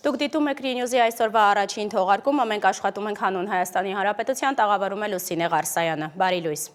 Դուք դիտում եք Ռինյուզի այսօրվա առաջին թողարկումը, մենք աշխատում ենք հանուն Հայաստանի Հանրապետության, տաղավարում է Լուսինե Ղարսայանը։ Բարի լույս։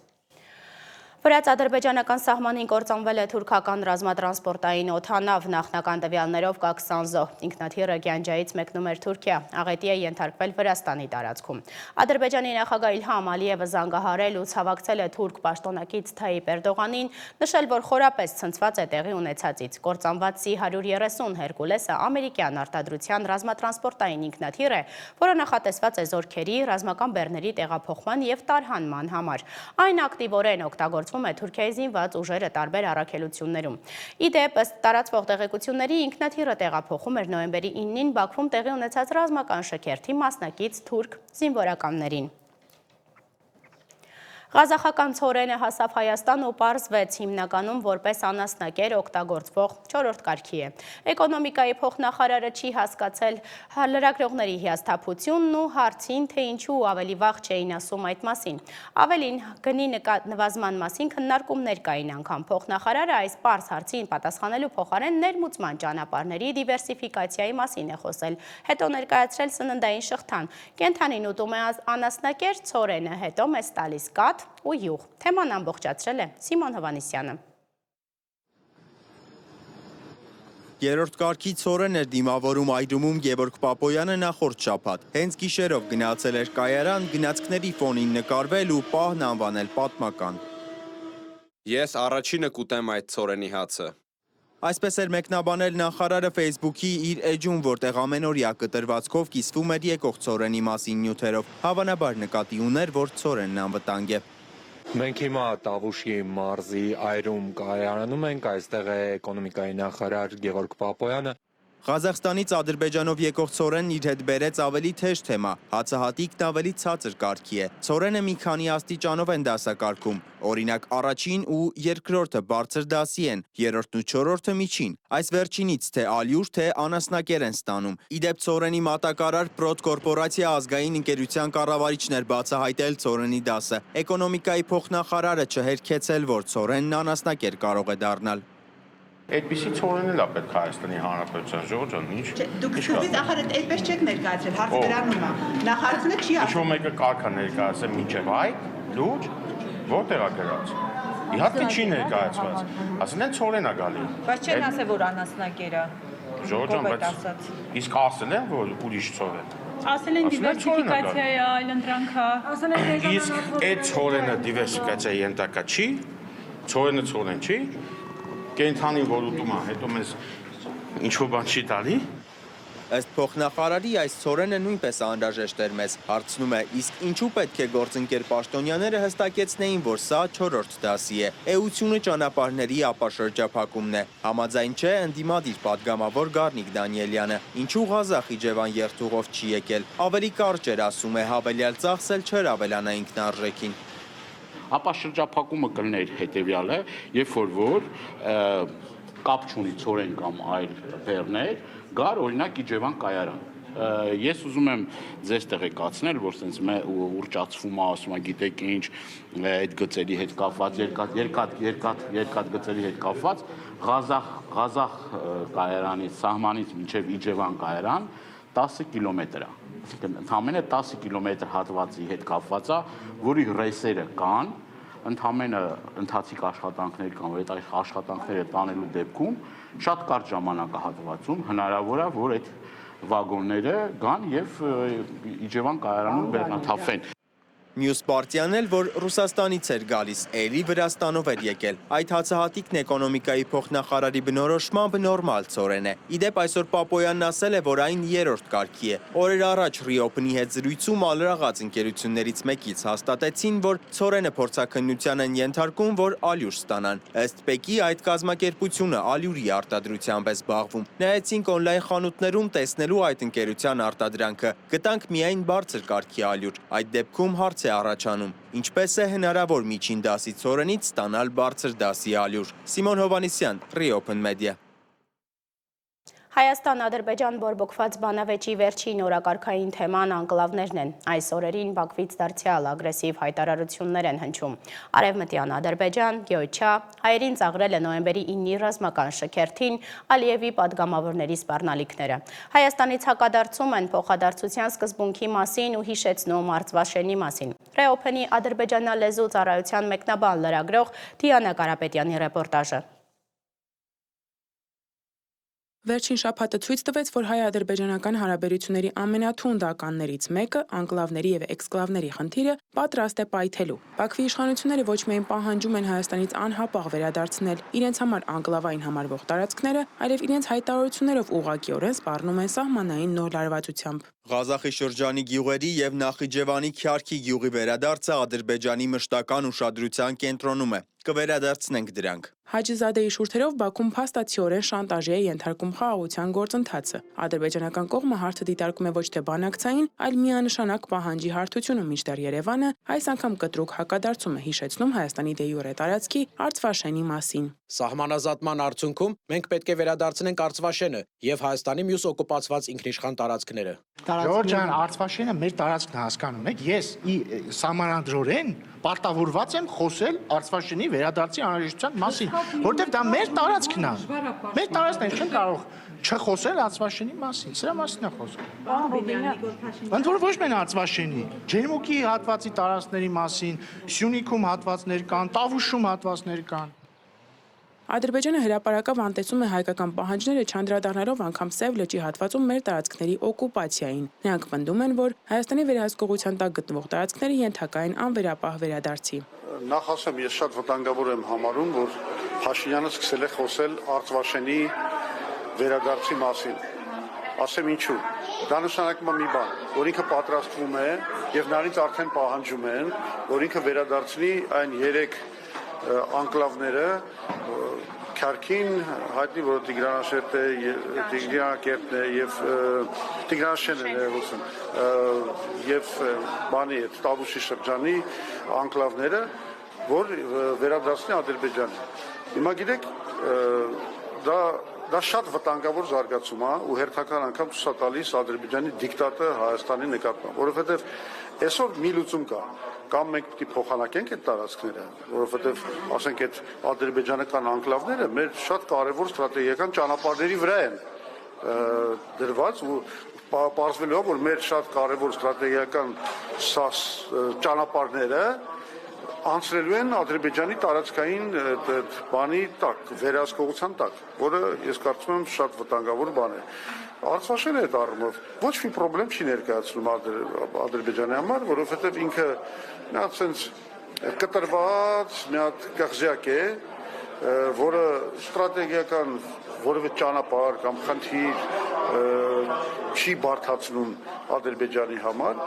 Վրաց-ադրբեջանական սահմանին կործանվել է թուրքական ռազմատրանսպորտային օդանավ, նախնական տվյալներով կա 20 զոհ։ Ինքնաթիռը Գյանջայից մեկնում էր Թուրքիա, աղետի է ենթարկվել Վրաստանի տարածքում։ Ադրբեջանի նախագահ Իլհամ Ալիևը զանգահարել ու ցավակցել է թուրք պաշտոնակից Թայիպ Էրդողանին, նշել, որ խորապես ցնցված է տեղի ունեցածից։ Կործանված C-130 Հերկուլեսը ամերիկյան արտադրության ռազմատրանսպորտային ինքնաթիռ է, որը նախատեսված է զորքերի, ռազմական բեռների տեղափոխման և տարհանման համար։ Այն ակտիվորեն օգտագործվում է Թուրքիայի զինված ուժերը տարբեր առաքելություններում։ Ի դեպ, ըստ տարածվող տեղեկությունների, ինքնաթիռը տեղափոխում էր նոյեմբերի 9-ին Բաքվում տեղի ունեցած ռազմական շքերթի մասնակից թուրք զինվորականներին։ Ղազախական ցորենը հասավ Հայաստան ու պարզվեց հիմնականում որպես անասնակեր օգտագործվող 4-րդ կարգի է։ Էկոնոմիկայի փոխնախարարը չի հասկացել լրագրողների հիասթափությունն ու հարցին, թե ինչու ավելի վաղ չէին ասում այդ մասին։ Ավելին, գնի նվազման մասին քննարկումներ կային անգամ։ Փոխնախարարը այս պարզ հարցին պատասխանելու փոխարեն ներմուծման ճանապարհների դիվերսիֆիկացիայի մասին է խոսել, հետո ներկայացրել սննդային շղթան։ Կենդանին ուտում է անասնակեր, ցորենը հետո մեզ տալիս կաթ ու յուղ։ Թեման ամբողջացրել է Սիմոն Հովհաննիսյանը։ Երրորդ կարգի ցորեն էր դիմավորում այրումում Գևորգ Պապոյանը նախորդ շաբաթ։ Հենց գիշերով գնացել էր կայարան, գնացքների ֆոնին նկարվել ու պահն անվանել պատմական։ Ես առաջինը կուտեմ այդ ցորենի հացը։ Այսպես էր մեկնաբանել նախարարը Facebook-ի իր էջում, որտեղ ամենօրյա կտրվածքով կիսվում էր եկող ցորենի մասին նյութերով։ Հավանաբար նկատի ուներ, որ ցորենն անվտանգ է։ Մենք հիմա Տավուշի մարզի այրում կայարանում ենք, այստեղ է էկոնոմիկայի նախարար Գևորգ Պապոյանը։ Ղազախստանից Ադրբեջանով եկող ցորենն իր հետ բերեց ավելի թեժ թեմա, հացահատիկն ավելի ցածր կարգի է։ Ցորենը մի քանի աստիճանով են դասակարգում, օրինակ առաջին ու երկրորդը բարձր դասի են, երրորդն ու չորրորդը միջին։ Այս վերջինից թե ալյուր, թե անասնակեր են ստանում։ Ի դեպ ցորենի մատակարար Պրոդկորպորացիա ազգային ընկերության կառավարիչն էր բացահայտել ցորենի դասը։ Էկոնոմիկայի փոխնախարարը չհերքեցել, որ ցորենն անասնակեր կարող է դառնալ։ Այդպիսի ցորեն էլ է պետք Հայաստանի Հանրապետության ժողովրդան, ինչ։ Դուք սկզբից ախր այդպես չեք ներկայացրել, հարցը դրանում է։ Նախարարությունը չի ասում։ Ինչ-որ մեկը կարգա ներկայացել մինչև այդ, լուրջ, որտեղ է գրած։ Իհարկե չի ներկայացված։ Ասեն են ցորեն է գալի։ Բայց չեն ասել, որ անասնակեր է։ Ժողովրդան, բայց իսկ ասել են, որ ուրիշ ցորեն։ Ասել են դիվերսիֆիկացիա է, այլընտրանք է։ Ասել են իսկ այդ ցորենը դիվերսիֆիկացիայի ենթակա չի, ցորենը ցորեն չի։ Կենդանին որ ուտում է, հետո մեզ ինչ-որ բան չի տալի։ Ըստ փոխնախարարի այս ցորենը նույնպես անհրաժեշտ էր մեզ։ Հարցնում է, իսկ ինչու պետք է գործընկեր պաշտոնյաները հստակեցնեին, որ սա 4-րդ դասի է։ Էությունը ճանապարհների ապաշրջափակումն է։ Համաձայն չէ ընդդիմադիր падգամավոր Գառնիկ Դանիելյանը։ Ինչու Ղազախ Իջևան երթուղով չի եկել։ Ավելի կարճ էր, ասում է, հավելյալ ծախսել չէր ավելանա ինքնարժեքին։ Ապաշրջափակումը կլներ հետևյալը, երբ որ կապ չունի ցորեն կամ այլ բեռներ, գար օրինակ Իջևան կայարան։ Ես ուզում եմ ձեզ տեղեկացնել, որ sense ուրճացվում է, ասում եմ, գիտեք ինչ, այդ գծերի հետ կապված, երկաթ գծերի հետ կապված, Ղազախ կայարանի սահմանից մինչև Իջևան կայարան 10 կիլոմետր է։ Ընդամենը 10 կիլոմետր հատվածի հետ կապված է, որի ռեսերը կան, ընդամենը ընթացիկ աշխատանքներ կան, որ այդ աշխատանքները տանելու դեպքում շատ կարճ ժամանակահատվածում հնարավոր է, որ այդ վագոնները գան եւ Իջևան կայարանում բեռնաթափվեն։ Մյուս պարտիան էլ, որ Ռուսաստանից էր գալիս, էլի Վրաստանով էր եկել։ Այդ հացահատիկն էկոնոմիկայի փոխնախարարի բնորոշմամբ նորմալ ցորեն է։ Ի դեպ այսօր Պապոյանն ասել է, որ այն երրորդ կարգի է։ Օրեր առաջ Ռիոպնի հետ զրույցում ալրաղած ընկերություններից մեկից հաստատեցին, որ ցորենը փորձաքննության են ենթարկում, որ ալյուր ստանան։ Ըստ ՊԵԿ-ի այդ կազմակերպությունը ալյուրի արտադրությամբ է զբաղվում։ Նայեցինք օնլայն խանութներում տեսնելու այդ ընկերության արտադրանքը։ Գտանք միայն բարձր կարգի ալյուր։ Այդ դեպքում հարց է առաջանում. ինչպես է հնարավոր միջին դասի ցորենից ստանալ բարձր դասի ալյուր։ Սիմոն Հովհաննիսյան, Reopen Media։ Հայաստան-Ադրբեջան բորբոքված բանավեճի վերջին օրակարգային թեման անկլավներն են։ Այս օրերին Բաքվից դարձյալ ագրեսիվ հայտարարություններ են հնչում։ Արևմտյան Ադրբեջան, Գյոյչա, հայերին ծաղրել է նոյեմբերի 9-ի ռազմական շքերթին Ալիևի պատգամավորների սպառնալիքները։ Հայաստանից հակադարձում են փոխադարձության սկզբունքի մասին ու հիշեցնում Արցվաշենի մասին։ Ռեոփենի ադրբեջանալեզու ծառայության մեկնաբան լրագրող Դիանա Կարապետյանի ռեպորտաժը։ Վերջին շաբաթը ցույց տվեց, որ հայ-ադրբեջանական հարաբերությունների ամենաթունդականներից մեկը անկլավների եւ էքսկլավների խնդիրը պատրաստ է պայթելու։ Բաքվի իշխանությունները ոչ միայն պահանջում են Հայաստանից անհապաղ վերադարձնել իրենց համար անկլավային համարվող տարածքները, այլև իրենց հայտարարություններով ուղղակիորեն սպառնում են սահմանային նոր լարվածությամբ։ Ղազախի շրջանի գյուղերի եւ Նախիջևանի Քյարքի գյուղի վերադարձը Ադրբեջանի մշտական ուշադրության կենտրոնում է։ Կվերադարձնենք դրանք։ Հաջիզադեի շուրթերով Բաքուն փաստացիորեն շանտաժի է ենթարկում խաղաղության գործընթացը։ Ադրբեջանական կողմը հարցը դիտարկում է ոչ թե բանակցային, այլ միանշանակ պահանջի հարթությունը, մինչդեռ Երևանը այս անգամ կտրուկ հակադարձում է, հիշեցնում Հայաստանի դե յուրե տարածքի Արցվաշենի մասին։ Սահմանազատման արդյունքում մենք պետք է վերադարձնենք Արցվաշենը եւ Հայաստանի մյուս օկուպացված ինքնիշխան տարածքները։ Ժորժ ջան, Արցվաշենը մեր տարածքն է, հասկանում եք։ Ես սահմանադրորեն պարտավորված եմ խոսել Արցվաշենի վերադարձի անհրաժեշտության մասին, որտեղ դա մեր տարածքն է։ Մեր տարածքն է, չեմ կարող չխոսել Արցվաշենի մասին, սրա մասին է խոսքը։ Ընդ որ ոչ միայն Արցվաշենի, Ջերմուկի հատվածի տարածքների մասին, Սյունիքում հատվածներ կան, Տավուշում հատվածներ կան։ Ադրբեջանը հրապարակավ անտեսում է հայկական պահանջները չանդրադառնալով անգամ Սև լճի հատվածում մեր տարածքների օկուպացիային։ Նրանք պնդում են, որ Հայաստանի վերահսկողության տակ գտնվող տարածքները ենթակա են անվերապահ վերադարձի։ Նախ ասեմ, ես շատ վտանգավոր եմ համարում, որ Փաշինյանը սկսել է խոսել Արցվաշենի վերադարձի մասին։ Ասեմ ինչու։ Դա նշանակում է մի բան, որ ինքը պատրաստվում է եւ նրանից արդեն պահանջում են, որ ինքը վերադարձնի այն 3 անկլավները Քյարքին, հայտնի որ Տիգրանաշերտը, Տիգրանակերտն է եւ Տիգրանաշենն է ուսում եւ բանի այդ Տավուշի շրջանի անկլավները, որ վերադարձնի Ադրբեջանը։ Հիմա գիտեք, դա շատ վտանգավոր զարգացում է ու հերթական անգամ ցույց է տալիս Ադրբեջանի դիկտատը Հայաստանի նկատմամբ, որովհետեւ այսօր մի լուծում կա։ Կամ մենք պետք է փոխանակենք այդ տարածքները, որովհետև ասենք այդ ադրբեջանական անկլավները մեր շատ կարևոր ստրատեգիական ճանապարհների վրա են դրված ու պարզվելու է, որ մեր շատ կարևոր ստրատեգիական ճանապարհները անցնելու են Ադրբեջանի տարածքային բանի տակ, վերահսկողության տակ, որը ես կարծում եմ շատ վտանգավոր բան է։ Արցախը այդ առումով ոչ մի խնդրեմ չի ներկայացնում Ադրբեջանի համար, որովհետև ինքը մի հատ sense կտրված, մի հատ կղզյակ է, որը ստրատեգիական որևէ ճանապարհ կամ խնդիր չի բարդացնում Ադրբեջանի համար։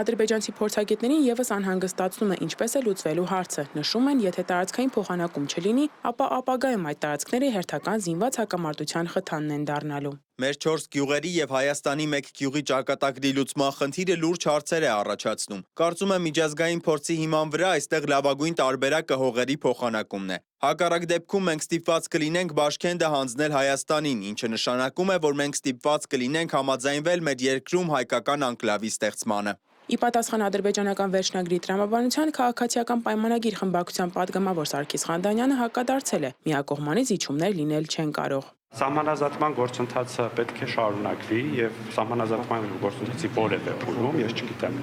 Ադրբեջանցի փորձագետներին եւս անհանգստացնում է ինչպես է լուծվելու հարցը։ Նշում են, եթե տարածքային փոխանակում չլինի, ապա ապագայում այդ տարածքները հերթական զինված հակամարտության խթանն են դառնալու։ Մեր 4 գյուղերի եւ Հայաստանի 1 գյուղի ճակատագրի լուծման խնդիրը լուրջ հարցեր է առաջացնում։ Կարծում եմ միջազգային փորձի հիման վրա այստեղ լավագույն տարբերակը հողերի փոխանակումն է։ Հակառակ դեպքում մենք ստիպված կլինենք Բաշքենդը հանձնել Հայաստանին, ինչը նշանակում է, որ մենք ստիպված կլինենք համաձայնվել մեր երկրում հայկական անկլավի ստեղծմանը։ Ի պատասխան ադրբեջանական վերջնագրի տրամաբանության քաղաքացիական պայմանագիր խմբակցության падգամավոր Սարգիս Խանդանյանը հակադարձել է. միակողմանի զիջումներ լինել չեն կարող։ Սահմանազատման գործընթացը պետք է շարունակվի եւ սահմանազատման գործընթացի որևէ փուլում, ես չգիտեմ,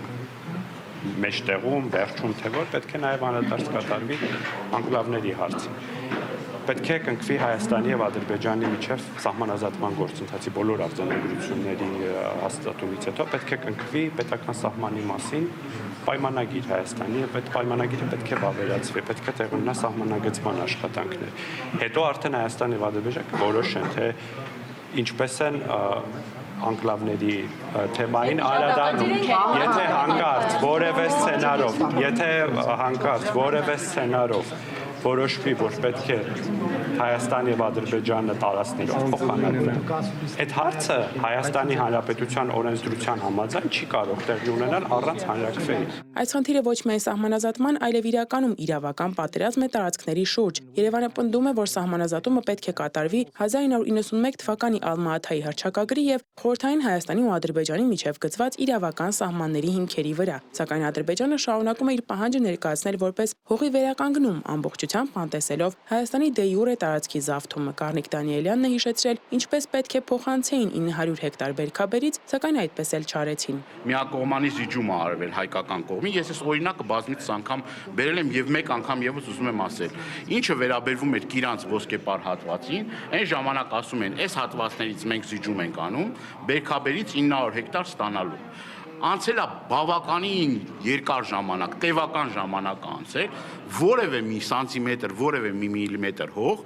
մեջտեղում, վերջում թե որ, պետք է նաեւ անդրադարձ կատարվի անկլավների հարցին։ Պետք է կնքվի Հայաստանի եւ Ադրբեջանի միջև սահմանազատման գործընթացի բոլոր արձանագրությունների հաստատումից հետո պետք է կնքվի պետական սահմանի մասին պայմանագիր Հայաստանի եւ այդ պայմանագիրը պետք է վավերացվի, պետք է տեղի ունենա սահմանագծման աշխատանքներ։ Հետո արդեն Հայաստանը եւ Ադրբեջանը որոշեն, թե ինչպես են անկլավների թեմային անդրադառնում, եթե հանկարծ որևէ սցենարով որոշվի, որ պետք է Հայաստան եւ Ադրբեջանը տարածքներով փոխանակվեն։ Այդ հարցը Հայաստանի Հանրապետության օրենսդրության համաձայն չի կարող տեղի ունենալ առանց հանրակրվեի։ Այս խնդիրը ոչ միայն սահմանազատման, այլև իրականում իրավական պատերազմ է տարածքների շուրջ։ Երևանը պնդում է, որ սահմանազատումը պետք է կատարվի 1991 թվականի Ալմա-Աթայի հռչակագրի եւ Խորհրդային Հայաստանի ու Ադրբեջանի միջև գծված իրավական սահմանների հիմքերի վրա։ Սակայն Ադրբեջանը շարունակում է իր պահանջը ներկայացնել որպես հողի վերականգնում, ամբողջությամբ անտեսելով Հայաստանի դե յուրե տարածքի զավթումը։ Կարնիկ Դանիելյանն է հիշեցրել, ինչպես պետք է փոխանցեին 900 հեկտար բերքաբերից, սակայն այդպես էլ չարեցին։ Միակողմանի զիջում է արվել հայկական կողմին, ես այս օրինակը բազմիցս անգամ բերել եմ եւ մեկ անգամ եւս ուզում եմ ասել։ Ինչը վերաբերվում էր Կիրանց ոսկեպար հատվածին, այն ժամանակ ասում են, այս հատվածներից մենք զիջում ենք անում, բերքաբերից 900 հեկտար ստանալու։ Անցել է բավականին երկար ժամանակ, տևական ժամանակ անցել, որևէ մի սանտիմետր, որևէ մի միլիմետր հող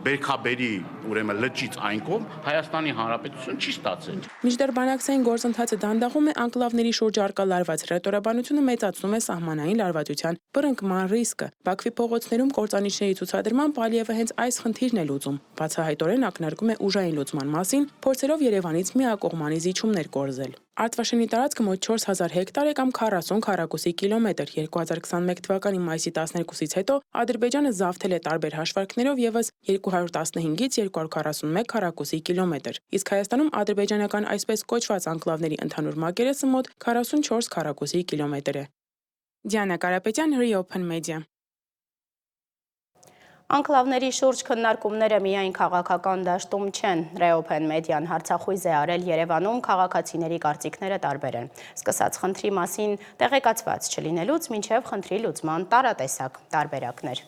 բերքաբերի, ուրեմն լճից այն կողմ Հայաստանի Հանրապետություն չի ստացել։ Մինչդեռ բանակցային գործընթացը դանդաղում է, անկլավների շուրջ արկա լարված հռետորաբանությունը մեծացնում է սահմանային լարվածության բռնկման ռիսկը։ Բաքվի փողոցներում կործանիչների ցուցադրման Ալիևը հենց այս խնդիրն է լուծում։ Բացահայտորեն ակնարկում է ուժային լուծման մասին, փորձելով Երևանից միակողմանի զիջումներ կորզել։ Արտվաշենի տարածքը մոտ 4000 հեկտար է կամ 40 քառակուսի կիլոմետր։ 2021 թվականի մայիսի 12-ից հետո Ադրբեջանը զավթել է տարբեր հաշվարկներով եւս 215-ից 241 քառակուսի կիլոմետր։ Իսկ Հայաստանում ադրբեջանական այսպես կոչված անկլավների ընդհանուր մակերեսը մոտ 44 քառակուսի կիլոմետր է։ Դիանա Կարապետյան, Open Media։ Անկլավների շուրջ քննարկումները միայն քաղաքական դաշտում չեն։ Open Media-ն հարցախույզ է արել Երևանում, քաղաքացիների կարծիքները տարբեր են։ Սկսած խնդրի մասին տեղեկացված չլինելուց մինչև խնդրի լուծման տարատեսակ տարբերակներ։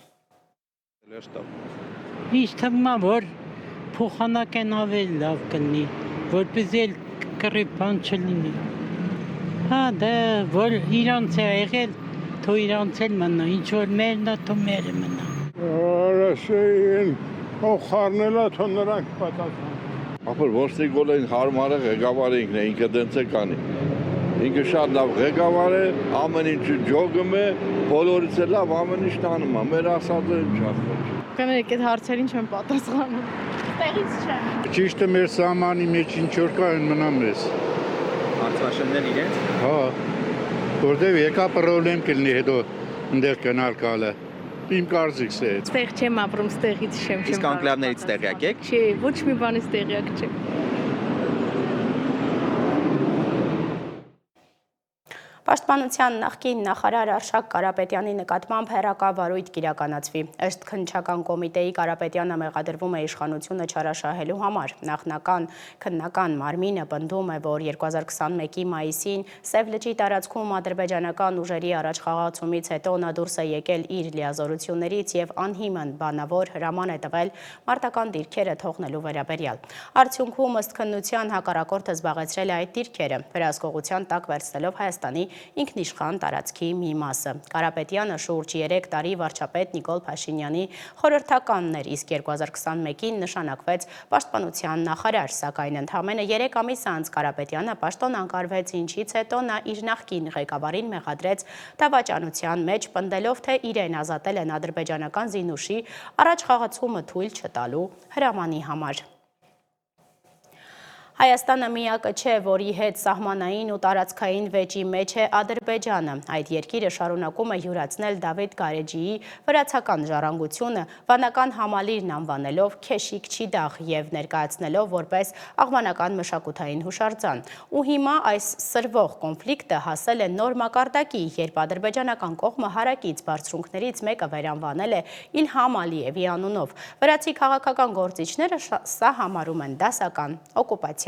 Ինձ թվում է, որ փոխանակեն ավելի լավ կլինի, որպեսզի էլ կռիվ բան չլինի։ Հա, դա որ իրանց է եղել, թող իրանց էլ մնա, ինչ որ մերն է, թող մերը մնա։ Ռասեին խառնելա թող նրանք պատասխան։ Ապա ոստի գոլեն հարմարը ղեկավարը ինքն է, ինքը դենց է կանի։ Ինքը շատ լավ ղեկավար է, ամեն ինչ ջոգում է, բոլորից է լավ, ամեն ինչ տանում է, մեր ասածը չասում։ Կներեք, այդ հարցերին չեմ պատասխանում։ Տեղից չեմ։ Ճիշտը մեր սահմանի մեջ ինչ որ կա, այն մնա մեզ։ Արտվաշեններ իրենց։ Հա, որտեվ եկա պրոբլեմ կլինի հետո ընդեղ կնալ կալը։ Իմ կարծիքս է։ Ստեղ չեմ ապրում, ստեղից չեմ։ Իսկ անկլավներից տեղյակ եք։ Չէ, ոչ մի բանից տեղյակ չեմ։ Պաշտպանության նախկին նախարար Արշակ Կարապետյանի նկատմամբ հեռակա-վարույթ կիրականացվի։ Ըստ քննչական կոմիտեի Կարապետյանը մեղադրվում է իշխանությունը չարաշահելու համար։ Նախնական քննական մարմինը պնդում է, որ 2021-ի մայիսին Սև լճի տարածքում ադրբեջանական ուժերի առաջխաղացումից հետո նա դուրս է եկել իր լիազորություններից եւ անհիմն բանավոր հրաման է տվել մարտական դիրքերը թողնելու վերաբերյալ։ Արդյունքում ըստ քննության հակառակորդը զբաղեցրել է այդ դիրքերը, վերահսկողության տակ վերցնելով Հայաստանի ինքնիշխան տարածքի մի մասը։ Կարապետյանը շուրջ 3 տարի վարչապետ Նիկոլ Փաշինյանի խորհրդականն էր, իսկ 2021-ին նշանակվեց պաշտպանության նախարար, սակայն ընդամենը 3 ամիս անց Կարապետյանը պաշտոն անկարվեց, ինչից հետո նա իր նախկին ղեկավարին մեղադրեց դավաճանության մեջ, պնդելով, թե իրեն ազատել են ադրբեջանական զինուշի առաջխաղացումը թույլ չտալու հրամանի համար։ Հայաստանը միակը չէ, որի հետ սահմանային ու տարածքային վեճի մեջ է Ադրբեջանը։ Այդ երկիրը շարունակում է յուրացնել Դավիթ Գարեջիի վրացական ժառանգությունը, վանական համալիրն անվանելով Քեշիկ Չիդաղ եւ ներկայացնելով որպես աղվանական մշակութային հուշարձան։ Ու հիմա այս սրվող կոնֆլիկտը հասել է նոր մակարդակի, երբ ադրբեջանական կողմը հարակից բարձրունքներից մեկը վերանվանել է Իլհամ Ալիևի անունով։ Վրացի քաղաքական գործիչները սա համարում են դասական օկուպացիա։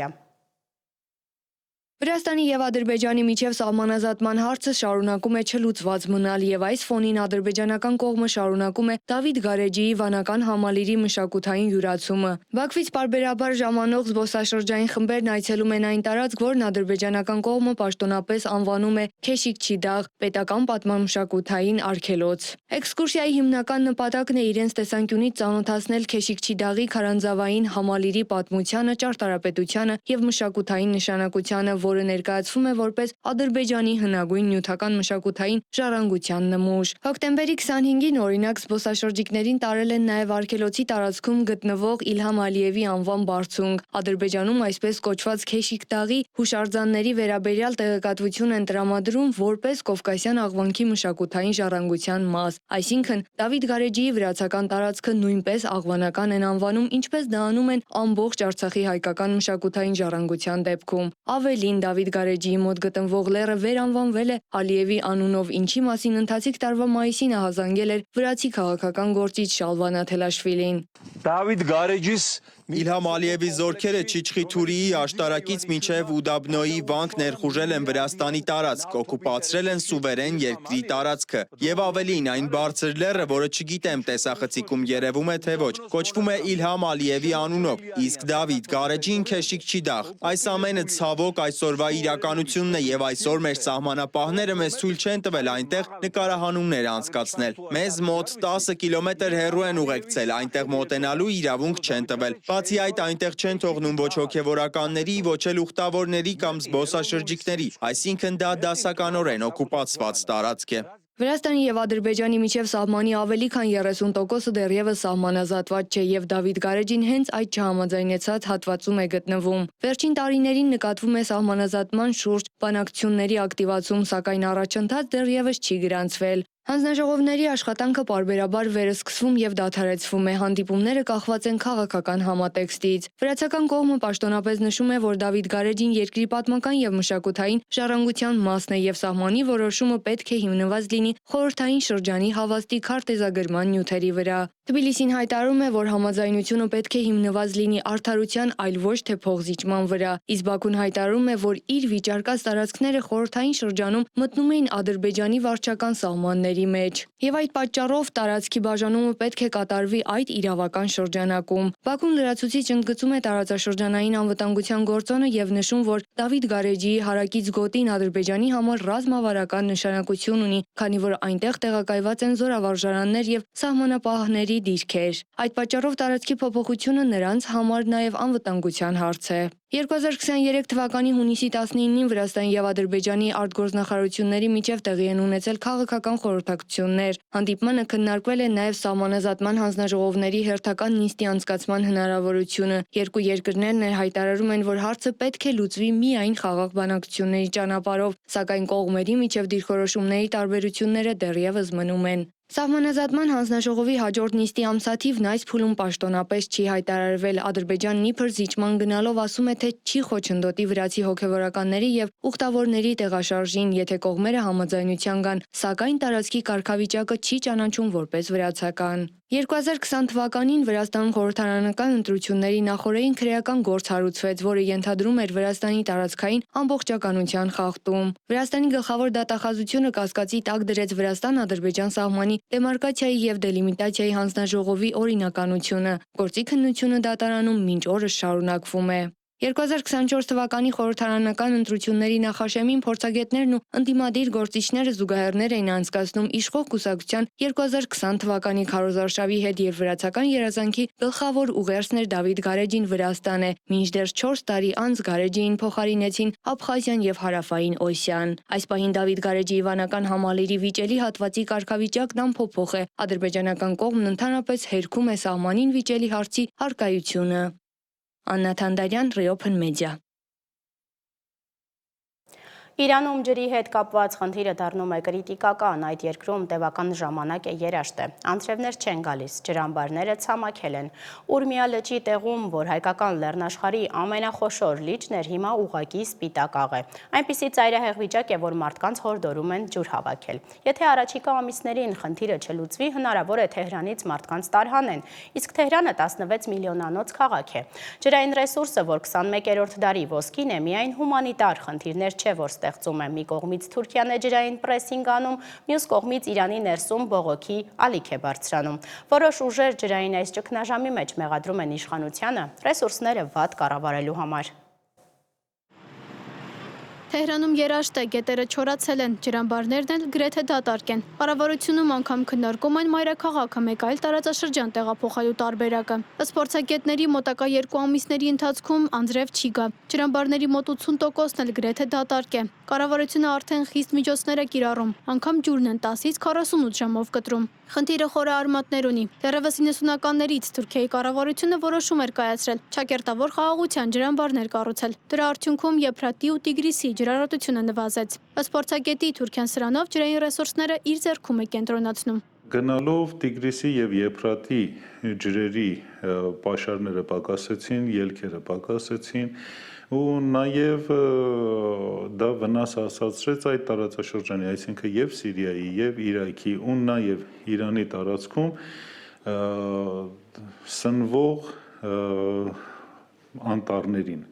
Վրաստանի եւ Ադրբեջանի միջև սահմանազատման հարցը շարունակում է չլուծված մնալ եւ այս ֆոնին ադրբեջանական կողմը շարունակում է Դավիթ Գարեջիի վանական համալիրի մշակութային յուրացումը։ Բաքվից պարբերաբար ժամանող զբոսաշրջային խմբերն այցելում են այն տարածք, որն ադրբեջանական կողմը պաշտոնապես անվանում է Քեշիկ Չիդաղ, պետական պատմամշակութային արգելոց։ Էքսկուրսիայի հիմնական նպատակն է իրենց տեսանկյունից ծանոթացնել Քեշիկ Չիդաղի քարանձավային համալիրի պատմությանը, ճարտարապետությանը եւ մշակութային նշանակությանը, որը ներկայացվում է որպես Ադրբեջանի հնագույն նյութական մշակութային ժառանգության նմուշ։ Հոկտեմբերի 25-ին օրինակ զբոսաշրջիկներին տարել են նաև արգելոցի տարածքում գտնվող Իլհամ Ալիևի անվան բարձունք։ Ադրբեջանում այսպես կոչված Քեշիկտաղի հուշարձանների վերաբերյալ տեղեկատվություն են տրամադրում որպես Կովկասյան աղվանքի մշակութային ժառանգության մաս, այսինքն Դավիթ Գարեջիի վրացական տարածքը նույնպես աղվանական են անվանում, ինչպես դա անում են ամբողջ Արցախի հայկական մշակութային ժառանգության դեպքում։ Ավելին, Դավիթ Գարեջիի մոտ գտնվող լեռը վերանվանվել է Ալիևի անունով, ինչի մասին ընթացիկ տարվա մայիսին ահազանգել էր վրացի քաղաքական գործիչ Շալվան Աթելաշվիլին։ Դավիթ Գարեջիս Իլհամ Ալիևի զորքերը Չիչխի Թուրիի աշտարակից մինչև Ուդաբնոյի վանք ներխուժել են Վրաստանի տարածք, օկուպացրել են սուվերեն երկրի տարածքը։ Եվ ավելին, այն բարձր լեռը, որը չգիտեմ տեսախցիկում երևում է թե ոչ, կոչվում է Իլհամ Ալիևի անունով, իսկ Դավիթ Գարեջին Քեշիկ չի դաղ։ Այս ամենը ցավոք այսօրվա իրականությունն է եւ այսօր մեր սահմանապահները մեզ թույլ չեն տվել այնտեղ նկարահանումներ անցկացնել։ Մեզ մոտ 10 կիլոմետր հեռու են ուղեկցել, այնտեղ մոտենալու իրավունք չեն տվել։ Բացի այդ, այնտեղ չեն թողնում ոչ հոգևորականների, ոչ էլ ուխտավորների կամ զբոսաշրջիկների, այսինքն դա դասականորեն օկուպացված տարածք է։ Վրաստանի եւ Ադրբեջանի միջև սահմանի ավելի քան 30%-ը դեռևս սահմանազատված չէ եւ Դավիթ Գարեջին հենց այդ չհամաձայնեցած հատվածում է գտնվում։ Վերջին տարիներին նկատվում է սահմանազատման շուրջ բանակցությունների ակտիվացում, սակայն առաջընթաց դեռևս չի գրանցվել։ Հանձնաժողովների աշխատանքը պարբերաբար վերսկսվում եւ դադարեցվում է, հանդիպումները կախված են քաղաքական համատեքստից։ Վրացական կողմը պաշտոնապես նշում է, որ Դավիթ Գարեջին երկրի պատմական եւ մշակութային ժառանգության մասն է եւ սահմանի որոշումը պետք է հիմնված լինի խորհրդային շրջանի հավաստի քարտեզագրման նյութերի վրա։ Թբիլիսին հայտարարում է, որ համաձայնությունը պետք է հիմնված լինի արդարության, այլ ոչ թե փողզիջման վրա, իսկ Բաքուն հայտարարում է, որ իր վիճարկած տարածքները խորհրդային շրջանում մտնում էին Ադրբեջանի վարչական սահմանների մեջ, եւ այդ պատճառով տարածքի բաժանումը պետք է կատարվի այդ իրավական շրջանակում։ Բաքուն լրացուցիչ ընդգծում է տարածաշրջանային անվտանգության գործոնը եւ նշում, որ Դավիթ Գարեջիի հարակից գոտին Ադրբեջանի համար ռազմավարական նշանակություն ունի, քանի որ այնտեղ տեղակայված են զորավարժարաններ եւ սահմանապահների դիրքեր։ Այդ պատճառով տարածքի փոփոխությունը նրանց համար նաեւ անվտանգության հարց է։ 2023 թվականի հունիսի 19-ին Վրաստանի եւ Ադրբեջանի արտգործնախարարությունների միջև տեղի են ունեցել քաղաքական խորհրդակցություններ։ Հանդիպմանը քննարկվել է նաեւ սահմանազատման հանձնաժողովների հերթական նիստի անցկացման հնարավորությունը։ Երկու երկրներն էլ հայտարարում են, որ հարցը պետք է լուծվի միայն խաղաղ բանակցությունների ճանապարհով, սակայն կողմերի միջև դիրքորոշումների տարբերությունները դեռևս մնում են։ Սահմանազատման հանձնաժողովի հաջորդ նիստի ամսաթիվն այս փուլում պաշտոնապես չի հայտարարվել։ Ադրբեջանն իբր զիջման գնալով ասում է, թե չի խոչընդոտի վրացի հոգևորականների եւ ուխտավորների տեղաշարժին, եթե կողմերը համաձայնության գան, սակայն տարածքի կարգավիճակը չի ճանաչում որպես վրացական։ 2020 թվականին Վրաստանում խորհրդարանական ընտրությունների նախօրեին քրեական գործ հարուցվեց, որը ենթադրում էր Վրաստանի տարածքային ամբողջականության խախտում։ Վրաստանի գլխավոր դատախազությունը կասկածի տակ դրեց Վրաստան-Ադրբեջան սահմանի դեմարկացիայի եւ դելիմիտացիայի հանձնաժողովի օրինականությունը։ Գործի քննությունը դատարանում մինչ օրս շարունակվում է։ 2024 թվականի խորհրդարանական ընտրությունների նախաշեմին փորձագետներն ու ընդդիմադիր գործիչները զուգահեռներ էին անցկացնում իշխող կուսակցության 2020 թվականի քարոզարշավի հետ եւ վրացական երազանքի գլխավոր ուղերձներ Դավիթ Գարեջին Վրաստան է, մինչդեռ 4 տարի անց Գարեջիին փոխարինեցին Աբխազիան եւ Հարավային Օսիան։ Այս պահին Դավիթ Գարեջիի վանական համալիրի վիճելի հատվածի կարգավիճակն անփոփոխ է։ Ադրբեջանական կողմն ընդհանրապես հերքում է սահմանին վիճելի հարցի առկայությունը։ Աննա Թանդարյան, Reopen Media։ Իրանում ջրի հետ կապված խնդիրը դառնում է կրիտիկական, այդ երկրում տևական ժամանակ է երաշտ է։ Անձրևներ չեն գալիս, ջրամբարները ցամաքել են։ Ուրմիա լճի տեղում, որ հայկական լեռնաշխարհի ամենախոշոր լիճն էր, հիմա ուղղակի սպիտակաղ է։ Այնպիսի ծայրահեղ վիճակ է, որ մարդկանց հորդորում են ջուր հավաքել։ Եթե առաջիկա ամիսներին խնդիրը չլուծվի, հնարավոր է Թեհրանից մարդկանց տարհանեն, իսկ Թեհրանը 16 միլիոնանոց քաղաք է։ Ջրային ռեսուրսը, որ 21-րդ դարի ոսկին է, միայն հումանիտար խնդիրներ չէ, որ ստեղծում է։ Մի կողմից Թուրքիան է ջրային պրեսինգ անում, մյուս կողմից Իրանի ներսում բողոքի ալիք է բարձրանում։ Որոշ ուժեր ջրային այս ճգնաժամի մեջ մեղադրում են իշխանությանը ռեսուրսները վատ կառավարելու համար։ Թեհրանում երաշտ է, գետերը չորացել են, ջրամբարներն էլ գրեթե դատարկ են։ Կառավարությունում անգամ քննարկում են մայրաքաղաքը մեկ այլ տարածաշրջան տեղափոխելու տարբերակը։ Ըստ փորձագետների մոտակա 2 ամիսների ընթացքում անձրև չի գա։ Ջրամբարների մոտ 80%-ն էլ գրեթե դատարկ է։ Կառավարությունը արդեն խիստ միջոցներ է կիրառում, անգամ ջուրն են 10-ից 48 ժամով կտրում։ Խնդիրը խորը արմատներ ունի։ Դեռևս 90-ականներից Թուրքիայի կառավարությունը որոշում էր կայացրել ճակերտավոր խաղաղության ջրամբարներ կառուցել։ Դրա արդյունքում Եփրատի ու Տիգրիսի ջրառոտությունը նվազեց։ Ըստ փորձագետի Թուրքիան սրանով ջրային ռեսուրսները իր ձեռքում է կենտրոնացնում։ Գնալով Տիգրիսի եւ Եփրատի ջրերի պաշարները պակասեցին, ելքերը պակասեցին ու նաև դա վնաս հասցրեց այդ տարածաշրջանի, այսինքն եւ Սիրիայի եւ Իրաքի ու նաև Իրանի տարածքում սնվող անտառներին։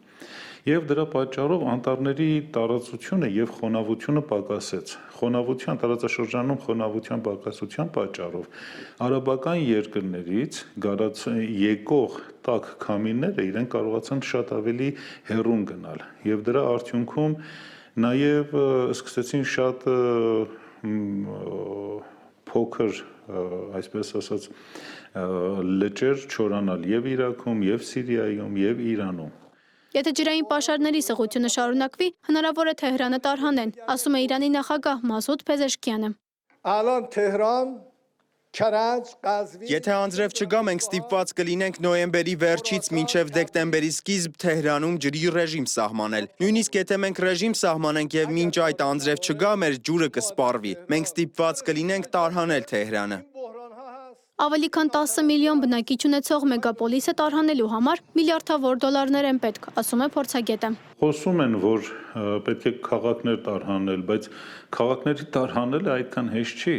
Եվ դրա պատճառով անտառների տարածությունը եւ խոնավությունը պակասեց։ Խոնավության տարածաշրջանում խոնավության պակասության պատճառով արաբական երկրներից եկող տաք քամիները իրեն կարողացան շատ ավելի հեռուն գնալ եւ դրա արդյունքում նաեւ սկսեցին շատ փոքր, այսպես ասած, լճեր չորանալ եւ Իրաքում, եւ Սիրիայում, եւ Իրանում։ Եթե ջրային պաշարների սղությունը շարունակվի, հնարավոր է Թեհրանը տարհանեն, ասում է Իրանի նախագահ Մասուդ Փեզեշքյանը։ Եթե անձրև չգա, մենք ստիպված կլինենք նոյեմբերի վերջից մինչև դեկտեմբերի սկիզբ Թեհրանում ջրի ռեժիմ սահմանել։ Նույնիսկ եթե մենք ռեժիմ սահմանենք եւ մինչ այդ անձրև չգա, մեր ջուրը կսպառվի։ Մենք ստիպված կլինենք տարհանել Թեհրանը։ Ավելի քան 10 միլիոն բնակիչ ունեցող մեգապոլիսը տարհանելու համար միլիարդավոր դոլարներ են պետք, ասում է փորձագետը։ Խոսում են, որ պետք է քաղաքներ տարհանել, բայց քաղաքների տարհանելը այդքան հեշտ չի։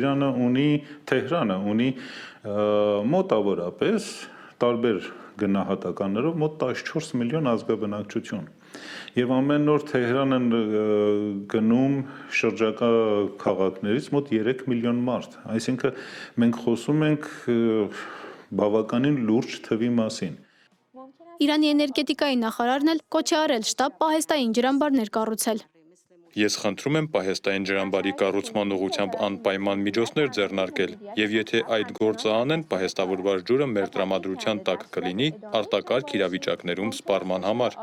Իրանը ունի, Թեհրանը ունի մոտավորապես տարբեր գնահատականներով մոտ 14 միլիոն ազգաբնակչություն։ Եվ ամեն օր Թեհրան են գնում շրջակա քաղաքներից մոտ 3 միլիոն մարդ։ Այսինքն մենք խոսում ենք բավականին լուրջ թվի մասին։ Իրանի էներգետիկայի նախարարն էլ կոչ է արել շտապ պահեստային ջրամբարներ կառուցել։ Ես խնդրում եմ պահեստային ջրամբարի կառուցման ուղղությամբ անպայման միջոցներ ձեռնարկել, եւ եթե այդ գործը անեն, պահեստավորված ջուրը մեր տրամադրության տակ կլինի արտակարգ իրավիճակներում սպառման համար։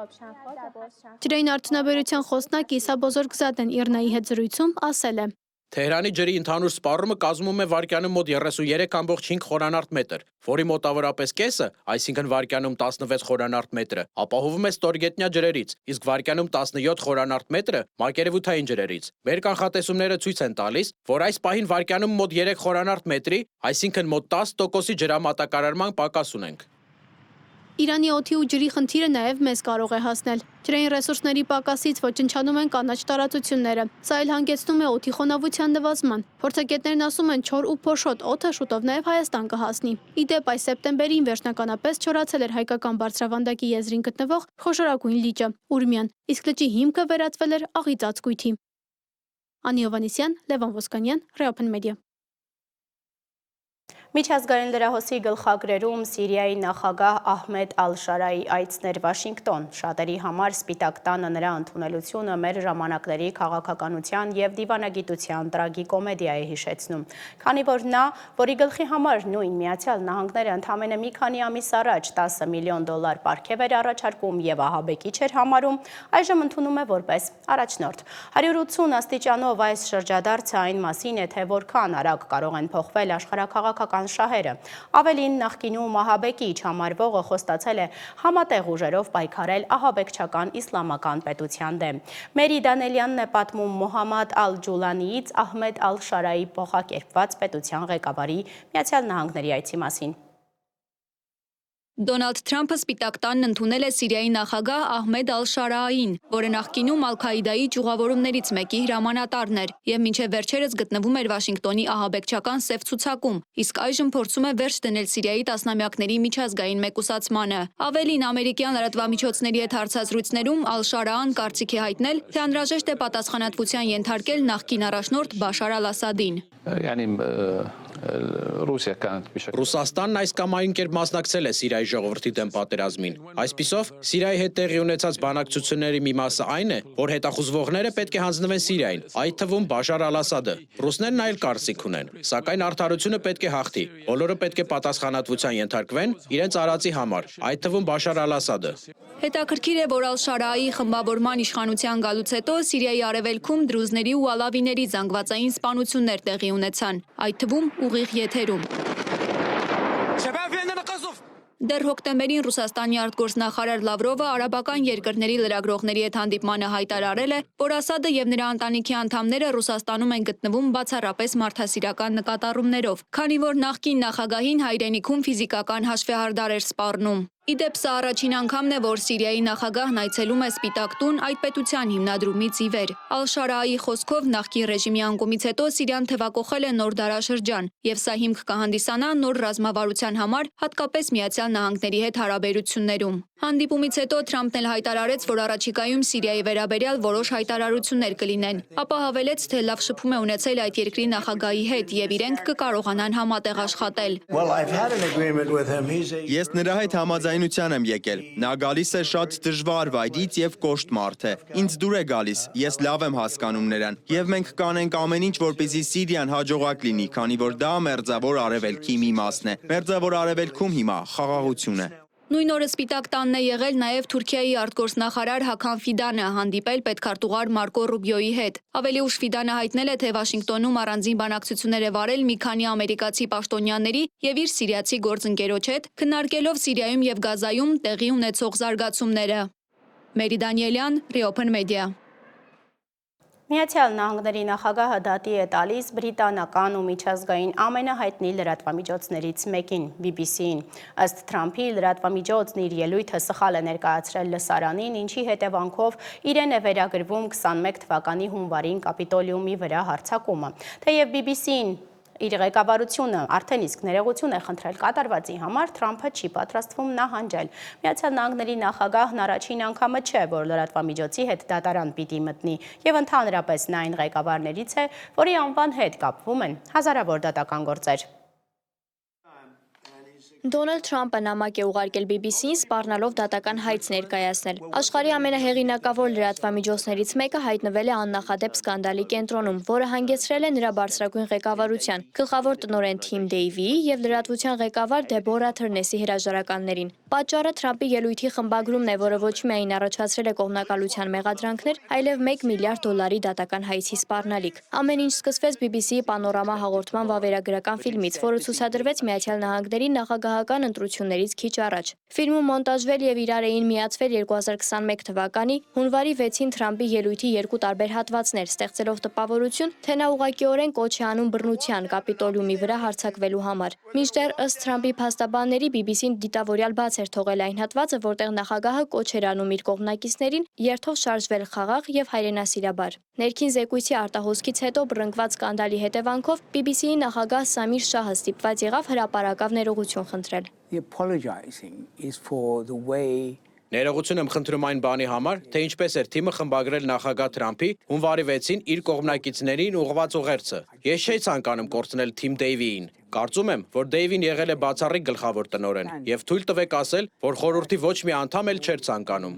Ջրային արդյունաբերության խոսնակ Իսա Բոզորգզադեն Իրնայի հետ զրույցում ասել է. Թեհրանի ջրի ընդհանուր սպառումը կազմում է վայրկյանում մոտ 33.5 խորանարդ մետր, որի մոտավորապես կեսը, այսինքն վայրկյանում 16 խորանարդ մետրը, ապահովում է ստորգետնյա ջրերից, իսկ վայրկյանում 17 խորանարդ մետրը մակերևութային ջրերից։ Մեր կանխատեսումները ցույց են տալիս, որ այս պահին վայրկյանում մոտ 3 խորանարդ մետրի, այսինքն մոտ 10%-ի ջրամատակարարման պակաս ունենք։ Իրանի օդի ու ջրի խնդիրը նաև մեզ կարող է հասնել։ Ջրային ռեսուրսների պակասից ոչնչանում են կանաչ տարածությունները։ Սա էլ հանգեցնում է օդի խոնավության նվազման։ Փորձագետներն ասում են, չոր ու փոշոտ օդը շուտով նաև Հայաստան կհասնի։ Ի դեպ, այս սեպտեմբերին վերջնականապես չորացել էր հայկական բարձրավանդակի եզրին գտնվող խոշորագույն լիճը Ուրմյան, իսկ լճի հիմքը վերածվել էր աղի ծածկույթի։ Անի Հովհաննիսյան, Լևոն Ոսկանյան, Reopen Media։ Միջազգային լրահոսի գլխագրերում Սիրիայի նախագահ Ահմեդ Ալ-Շարայի այցներ Վաշինգտոն, շատերի համար Սպիտակ տանը նրա ընդունելությունը մեր ժամանակների քաղաքականության եւ դիվանագիտության տրագիկոմեդիա է հիշեցնում, քանի որ նա, որի գլխի համար նույն Միացյալ Նահանգները ընդամենը մի քանի ամիս առաջ $10 միլիոն պարգև էր առաջարկում եւ ահաբեկիչ էր համարում, այժմ ընդունում է որպես առաջնորդ։ 180 աստիճանով այս շրջադարձը այն մասին է, թե որքան արագ կարող են փոխվել աշխարհաքաղաքական շահերը։ Ավելին, նախկինում ահաբեկիչ համարվողը խոստացել է համատեղ ուժերով պայքարել ահաբեկչական իսլամական պետության դեմ։ Մերի Դանելյանն է պատմում Մոհամմադ Ալ-Ջուլանիից Ահմեդ Ալ-Շարայի փոխակերպված պետության ղեկավարի Միացյալ Նահանգների այցի մասին։ Դոնալդ Թրամփը Սպիտակ տանն ընդունել է Սիրիայի նախագահ Ահմեդ Ալ-Շարային, որը նախկինում Ալ-Քաիդայի ճյուղավորումներից մեկի հրամանատարն էր եւ մինչեւ վերջերս գտնվում էր Վաշինգտոնի ահաբեկչական սև ցուցակում, իսկ այժմ փորձում է վերջ դնել Սիրիայի տասնամյակների միջազգային մեկուսացմանը։ Ավելին, ամերիկյան լրատվամիջոցների հետ հարցազրույցներում Ալ-Շարան կարծիք է հայտնել, թե անհրաժեշտ է պատասխանատվության ենթարկել նախկին առաջնորդ Բաշար Ալ-Ասադին։ Ռուսաստանն այս կամ այն կերպ մասնակցել է Սիրիայի ժողովրդի դեմ պատերազմին։ Այսպիսով, Սիրիայի հետ տեղի ունեցած բանակցությունների մի մասը այն է, որ հետախուզվողները պետք է հանձնվեն Սիրիային, այդ թվում Բաշար Ալ-Ասադը։ Ռուսներն այլ կարծիք ունեն, սակայն արդարությունը պետք է հաղթի։ Բոլորը պետք է պատասխանատվության ենթարկվեն իրենց արածի համար, այդ թվում Բաշար Ալ-Ասադը։ Հետաքրքիր է, որ Ալ-Շարայի խմբավորման իշխանության գալուց հետո Սիրիայի արևելքում դրուզների ու ալավիների զանգվածային սպանություններ տեղի ունեցան, այդ թվում ուղիղ եթերում։ Դեռ հոկտեմբերին Ռուսաստանի արտգործնախարար Լավրովը արաբական երկրների լրագրողների հետ հանդիպմանը հայտարարել է, որ Ասադը եւ նրա ընտանիքի անդամները Ռուսաստանում են գտնվում բացառապես մարդասիրական նկատառումներով, քանի որ նախկին նախագահին հայրենիքում ֆիզիկական հաշվեհարդար էր սպառնում։ Իդեպ սա առաջին անգամն է, որ Սիրիայի նախագահն այցելում է Սպիտակ տուն այդ պետության հիմնադրումից ի վեր։ Ալ-Շարայի խոսքով նախկին ռեժիմի անկումից հետո Սիրիան թևակողել է նոր դարաշրջան, եւ սա հիմք կհանդիսանա նոր ռազմավարության համար, հատկապես Միացյալ Նահանգների հետ հարաբերություններում։ Հանդիպումից հետո Թրամփն էլ հայտարարեց, որ առաջիկայում Սիրիայի վերաբերյալ որոշ հայտարարություններ կլինեն, ապա հավելեց, թե լավ շփում է ունեցել այդ երկրի նախագահի հետ եւ իրենք կկարողանան համատեղ աշխատել։ Ես նրա հետ համաձայնության եմ եկել։ Նա գալիս է շատ դժվար վայրից եւ կոշտ մարդ է։ Ինձ դուր է գալիս, ես լավ եմ հասկանում նրան եւ մենք կանենք ամեն ինչ, որպեսզի Սիրիան հաջողակ լինի, քանի որ դա մերձավոր արևելքի մի մասն է։ Մերձավոր արևելքում հիմա խաղաղություն է։ Նույն օրը Սպիտակ տանն է եղել նաև Թուրքիայի արտգործնախարար Հական Ֆիդանը, հանդիպել պետքարտուղար Մարկո Ռուբիոյի հետ։ Ավելի ուշ Ֆիդանը հայտնել է, թե Վաշինգտոնում առանձին բանակցություններ է վարել մի քանի ամերիկացի պաշտոնյաների եւ իր սիրիացի գործընկերոջ հետ, քննարկելով Սիրիայում եւ Գազայում տեղի ունեցող զարգացումները։ Մերի Դանիելյան, Reopen Media։ Միացյալ Նահանգների նախագահը դատի է տալիս բրիտանական ու միջազգային ամենահայտնի լրատվամիջոցներից մեկին, BBC-ին։ Ըստ Թրամփի լրատվամիջոցն իր ելույթը սխալ է ներկայացրել լսարանին, ինչի հետևանքով իրեն է վերագրվում 21 թվականի հունվարին Կապիտոլիումի վրա հարձակումը։ Թեև BBC-ին իր ղեկավարությունը արդեն իսկ ներողություն է խնդրել կատարվածի համար, Թրամփը չի պատրաստվում նահանջել։ Միացյալ Նահանգների նախագահն առաջին անգամը չէ, որ լրատվամիջոցի հետ դատարան պիտի մտնի, եւ ընդհանրապես նա այն ղեկավարներից է, որի անվան հետ կապվում են հազարավոր դատական գործեր։ Դոնալդ Թրամփը նամակ է ուղարկել BBC-ին սպառնալով դատական հայց ներկայացնել։ Աշխարհի ամենահեղինակավոր լրատվամիջոցներից մեկը հայտնվել է աննախադեպ սկանդալի կենտրոնում, որը հանգեցրել է նրա բարձրագույն ղեկավարության, գլխավոր տնօրեն Թիմ Դեյվիի եւ լրատվության ղեկավար Դեբորա Թըրնեսի հրաժարականներին։ Պատճառը Թրամփի ելույթի խմբագրումն է, որը ոչ միայն առաջացրել է կողմնակալության մեղադրանքներ, այլև $1 միլիարդ դատական հայցի սպառնալիք։ Ամեն ինչ սկսվեց BBC Պանորամա հաղորդման վավերագրական ֆիլմից, որը ցուցադրվեց Միացյալ Նահանգների նախագահական ընտրություններից քիչ առաջ։ Ֆիլմը մոնտաժվել եւ իրար էին միացվել 2021 թվականի հունվարի 6-ին Թրամփի ելույթի երկու տարբեր հատվածներ, ստեղծելով տպավորություն, թե նա ուղղակիորեն կոչ է անում բռնության Կապիտոլիումի վրա հարձակվելու համար։ Մինչդեռ ըստ Թրամփի փաստաբանների BBC-ն դիտավորյալ բաց էր թողել այն հատվածը, որտեղ նախագահը կոչ էր անում իր կողմնակիցներին երթով շարժվել խաղաղ եւ հայրենասիրաբար։ Ներքին զեկույցի արտահոսքից հետո բռնկված սկանդալի հետևանքով BBC-ի նախագահ Սամիր Շահը ստիպված եղավ հրապարակավ ներողություն խնդրել։ Ներողություն եմ խնդրում այն բանի համար, թե ինչպես էր թիմը խմբագրել նախագահ Թրամփի հունվարի 6-ին իր կողմնակիցներին ուղղված ուղերձը։ Ես չէի ցանկանում կորցնել Թիմ Դեյվիին։ Կարծում եմ, որ Դեյվին եղել է բացառիկ գլխավոր տնօրեն եւ թույլ տվեք ասել, որ խորհրդի ոչ մի անդամ էլ չէր ցանկանում։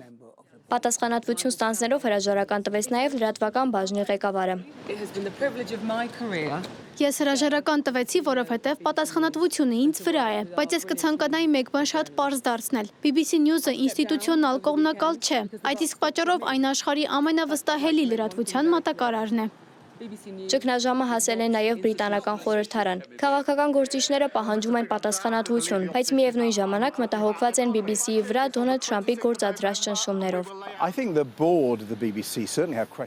Պատասխանատվություն ստանձնելով հրաժարական տվեց նաև լրատվական բաժնի ղեկավարը։ Ես հրաժարական տվեցի, որովհետև պատասխանատվությունը ինձ վրա է, բայց ես կցանկանայի մեկ բան շատ պարզ դարձնել։ BBC News-ը ինստիտուցիոնալ կողմնակալ չէ, այդ իսկ պատճառով այն աշխարհի ամենավստահելի լրատվության մատակարարն է։ Ճգնաժամը հասել է նաև բրիտանական խորհրդարան։ Քաղաքական գործիչները պահանջում են պատասխանատվություն, բայց միևնույն ժամանակ մտահոգված են BBC-ի վրա Դոնալդ Թրամփի գործադրած ճնշումներով։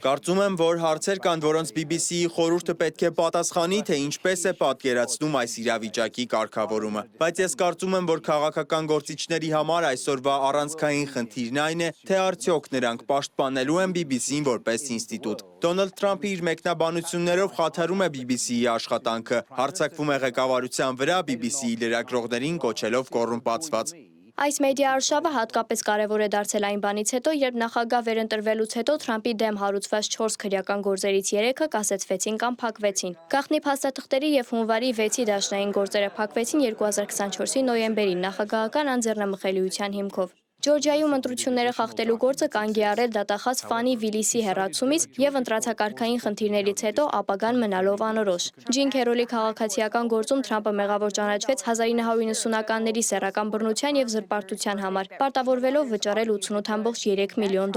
Կարծում եմ, որ հարցեր կան, որոնց BBC-ի խորհուրդը պետք է պատասխանի, թե ինչպես է պատկերացնում այս իրավիճակի կարգավորումը։ Բայց ես կարծում եմ, որ քաղաքական գործիչների համար այսօրվա առանցքային խնդիրն այն է, թե արդյոք նրանք պաշտպանելու են BBC-ին որպես ինստիտուտ։ Դոնալդ Թրամփը իր մեկնաբանություններով խաթարում է BBC-ի աշխատանքը, հարձակվում է ղեկավարության վրա, BBC-ի լրագրողներին կոչելով կոռումպացված։ Այս մեդիա արշավը հատկապես կարևոր է դարձել այն բանից հետո, երբ նախագահ վերընտրվելուց հետո Թրամփի դեմ հարուցված 4 քրեական գործերից 3-ը կասեցվեցին կամ փակվեցին։ Գաղտնի փաստաթղթերի եւ հունվարի 6-ի դաշնային գործերը փակվեցին 2024-ի նոյեմբերին նախագահական անձեռնմխելիության հիմքով։ Ջորջիայում ընտրությունները խախտելու գործը կանգ է առել դատախազ Ֆանի Վիլիսի հեռացումից եւ ընտրացակարգային խնդիրներից հետո ապագան մնալով անորոշ։ Ջին Քերոլի քաղաքացիական գործում Թրամփը մեղավոր ճանաչվեց 1990-ականների սեռական բռնության եւ զրպարտության համար, պարտավորվելով վճարել $88.3 միլիոն։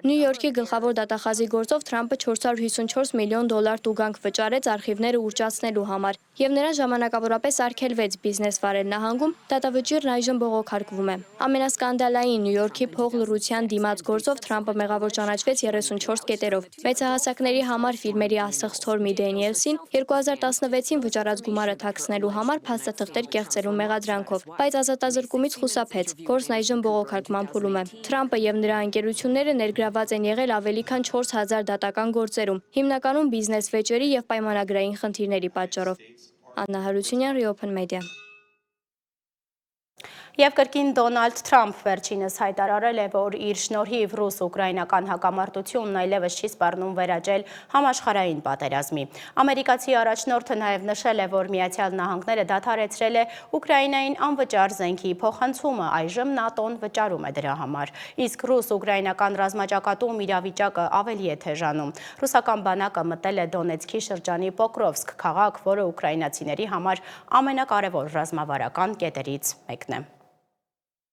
Նյու Յորքի գլխավոր դատախազի գործով Թրամփը $454 միլիոն տուգանք վճարեց արխիվները ուռճացնելու համար եւ նրան ժամանակավորապես արգելվեց բիզնես վարել նահանգում, դատավճիռն այժմ բողոքարկվում է։ Ամենասկանդալային Նյու Յորքի փողլռության դիմաց գործով Թրամփը մեղավոր ճանաչվեց 34 կետերով։ Մեծահասակների համար ֆիլմերի ասեղը Սթորմի Դենիելսին 2016-ին վճարած գումարը թաքցնելու համար փաստաթղթեր կեղծելու մեղադրանքով, բայց ազատազրկումից խուսափեց։ Գործն այժմ բողոքարկման փուլում է։ Թրամփը եւ նրա ընկերությունները ներգրաված են եղել ավելի քան 4000 դատական գործերում, հիմնականում բիզնես վեճերի եւ պայմանագրային խնդիրների պատճառով։ Աննա Հարությունյան, Reopen Media։ Եվ կրկին Դոնալդ Թրամփ վերջինս հայտարարել է, որ իր շնորհիվ ռուս-ուկրաինական հակամարտությունն այլևս չի սպառնում վերաճել համաշխարհային պատերազմի։ Ամերիկացի առաջնորդը նաև նշել է, որ Միացյալ Նահանգները դադարեցրել է Ուկրաինային անվճար զենքի փոխանցումը, այժմ ՆԱՏՕ-ն վճարում է դրա համար։ Իսկ ռուս-ուկրաինական ռազմաճակատում իրավիճակը ավելի է թեժանում։ Ռուսական բանակը մտել է Դոնեցկի շրջանի Պոկրովսկ քաղաք, որը ուկրաինացիների համար ամենակարևոր ռազմավարական կետերից մեկն է։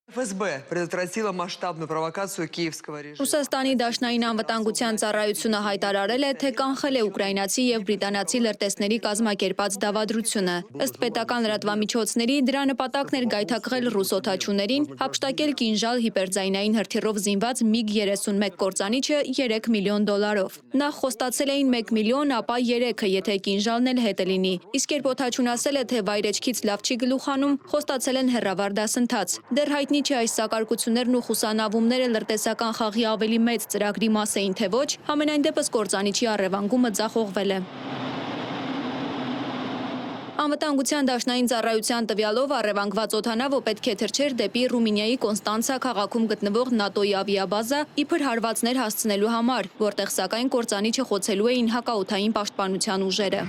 ФСБ предотвратила масштабную провокацию киевского режима. Ռուսաստանի դաշնային անվտանգության ծառայությունը հայտարարել է, թե կանխել է ուկրաինացի եւ բրիտանացի լրտեսների կազմակերպած դավադրությունը։ Ըստ պետական լրատվամիջոցների, դրա նպատակն էր գայթակղել ռուս օդաչուներին, հափշտակել կինժալ հիպերձայնային հրթիռով զինված MiG-31 կործանիչը $3 միլիոն։ Նախ խոստացել էին 1 միլիոն, ապա 3-ը, եթե կինժալն էլ հետը լինի։ Իսկ երբ օդաչուն ասել է, թե վայրեջքից լավ չի գլուխանում, խոստացել են հեռավար դասընթաց։ Դեռ հայտնի չէ այս սակարկություններն ու խուսանավումները լրտեսական խաղի ավելի մեծ ծրագրի մաս էին, թե ոչ, համենայն դեպս կործանիչի առևանգումը ձախողվել է։ Անվտանգության դաշնային ծառայության տվյալով առևանգված օդանավը պետք է թռչեր դեպի Ռումինիայի Կոնստանցա քաղաքում գտնվող ՆԱՏՕ-ի ավիաբազա իբր հարվածներ հասցնելու համար, որտեղ սակայն կործանիչը խոցելու էին հակաօդային պաշտպանության ուժերը։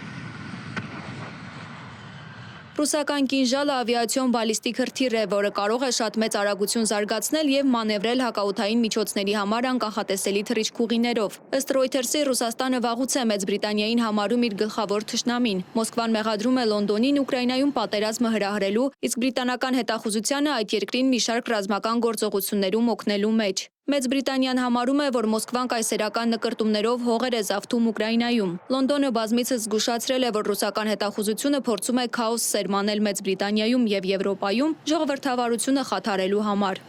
Ռուսական կինժալը ավիացիոն բալիստիկ հրթիռ է, որը կարող է շատ մեծ արագություն զարգացնել եւ մանևրել հակաօդային միջոցների համար անկանխատեսելի թռիչքուղիներով։ Ըստ Reuters-ի Ռուսաստանը վաղուց է Մեծ Բրիտանիային համարում իր գլխավոր թշնամին։ Մոսկվան մեղադրում է Լոնդոնին Ուկրաինայում պատերազմը հրահրելու, իսկ բրիտանական հետախուզությանը այդ երկրին մի շարք ռազմական գործողություններում օգնելու մեջ։ Մեծ Բրիտանիան համարում է, որ Մոսկվան կայսերական նկրտումներով հողեր է զավթում Ուկրաինայում։ Լոնդոնը բազմիցս զգուշացրել է, որ ռուսական հետախուզությունը փորձում է քաոս սերմանել Մեծ Բրիտանիայում եւ Եվրոպայում ժողովրդավարությունը խաթարելու համար։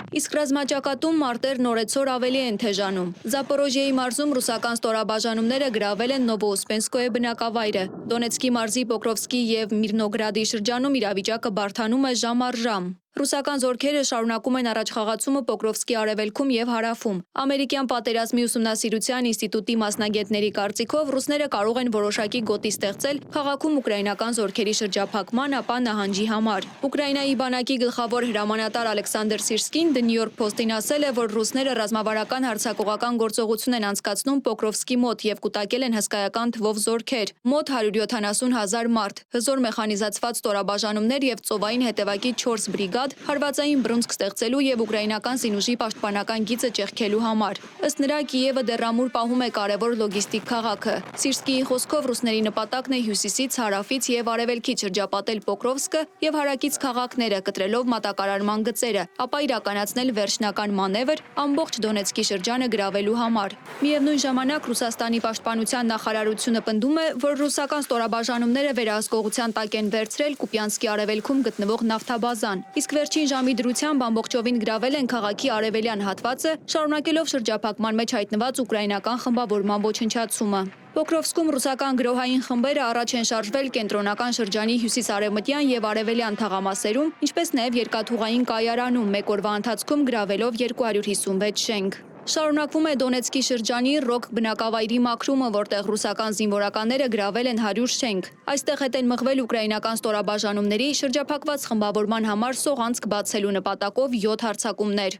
Իսկ ռազմաճակատում մարտերն օրեցօր ավելի են թեժանում։ Զապորոժիեի մարզում ռուսական ստորաբաժանումները գրավել են Նովոուսպենսկոյե բնակավայրը։ Դոնեցկի մարզի Պոկրովսկի եւ Միրնոգրադի շրջանում իրավիճակը բարդանում է ժամ առ ժամ։ Ռուսական զորքերը շարունակում են առաջխաղացումը Պոկրովսկի արևելքում եւ հարավում։ Ամերիկյան պատերազմի ուսումնասիրության ինստիտուտի մասնագետների կարծիքով ռուսները կարող են որոշակի գոտի ստեղծել քաղաքում ուկրաինական զորքերի շրջափակման, ապա նահանջի համար։ Ուկրաինայի բանակի գլխավոր հրամանատար Ալեքսանդր Սիրսկին The New York Post-ին ասել է, որ ռուսները ռազմավարական հարձակողական գործողություն են անցկացնում Պոկրովսկի մոտ եւ կուտակել են հսկայական թվով զորքեր, մոտ 170,000 մարդ, հզոր մեխանիզացված ստորաբաժանումներ եւ ծովային հետևակի 4 բրիգադ հարվածային բռունցք ստեղծելու եւ ուկրաինական զինուժի պաշտպանական գիծը ճեղքելու համար։ Ըստ նրա Կիևը դեռ ամուր պահում է կարևոր լոգիստիկ քաղաքը։ Սիրսկիի խոսքով ռուսների նպատակն է հյուսիսից, հարավից եւ արևելքից շրջապատել Պոկրովսկը եւ հարակից քաղաքները, կտրելով մատակարարման գծերը, ապա իրականացնել վերջնական մանևր ամբողջ Դոնեցկի շրջանը գրավելու համար։ Միևնույն ժամանակ Ռուսաստանի պաշտպանության նախարարությունը պնդում է, որ ռուսական ստորաբաժանումները վերահսկողության տակ են վերցրել Կուպյանսկի արևելքում գտնվող նավթաբազան։ Իսկ վերջին ժամի դրությամբ ամբողջովին գրավել են քաղաքի արևելյան հատվածը, շարունակելով շրջափակման մեջ հայտնված ուկրաինական խմբավորման ոչնչացումը։ Պոկրովսկում ռուսական գրոհային խմբերը առաջ են շարժվել կենտրոնական շրջանի հյուսիս-արևմտյան եւ արևելյան թաղամասերում, ինչպես նաեւ երկաթուղային կայարանում, մեկ օրվա ընթացքում գրավելով 256 շենք։ Շարունակվում է Դոնեցկի շրջանի Ռոկ բնակավայրի մաքրումը, որտեղ ռուսական զինվորականները գրավել են 100 շենք։ Այստեղ հետ են մղվել ուկրաինական ստորաբաժանումների շրջափակված խմբավորման համար սողանցք բացելու նպատակով 7 հարձակումներ։